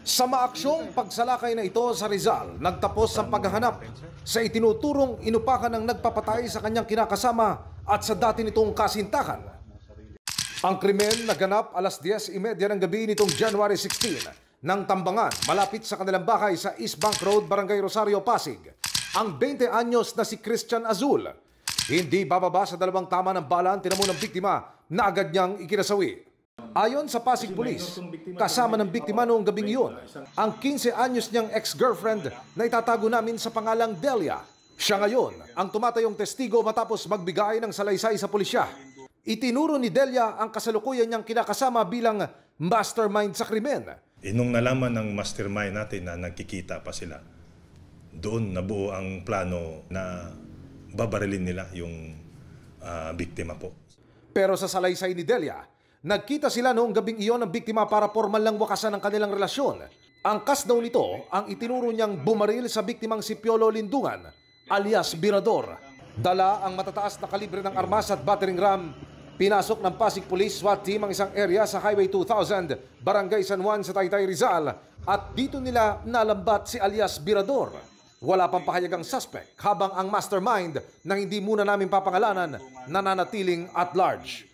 Sa maaksyong pagsalakay na ito sa Rizal, nagtapos ang paghahanap sa itinuturong inupakan ng nagpapatay sa kanyang kinakasama at sa dati nitong kasintahan. Ang krimen naganap alas 10:30 ng gabi nitong January 16 ng Tambangan, malapit sa kanilang bahay sa East Bank Road, Barangay Rosario, Pasig. Ang 20 anyos na si Christian Azul, hindi bababa sa 2 tama ng bala ang tinamo ng biktima na agad niyang ikinasawi. Ayon sa Pasig Police, kasama ng biktima noong gabing iyon, ang 15 anyos niyang ex-girlfriend na itatago namin sa pangalang Delia. Siya ngayon ang tumatayong testigo matapos magbigay ng salaysay sa pulisya. Itinuro ni Delia ang kasalukuyan niyang kinakasama bilang mastermind sa krimen. Nung nalaman ng mastermind natin na nagkikita pa sila, doon nabuo ang plano na babarilin nila yung biktima po. Pero sa salaysay ni Delia, nagkita sila noong gabing iyon ng biktima para formal lang wakasan ang kanilang relasyon. Angkas daw nito ang itinuro niyang bumaril sa biktimang si Piolo Lindungan, alias Birador. Dala ang matataas na kalibre ng armas at battering ram. Pinasok ng Pasig Police SWAT team ang isang area sa Highway 2000, Barangay San Juan sa Taytay, Rizal, at dito nila nalambat si alias Birador. Wala pang pahayagang suspect habang ang mastermind na hindi muna namin papangalanan nananatiling at large.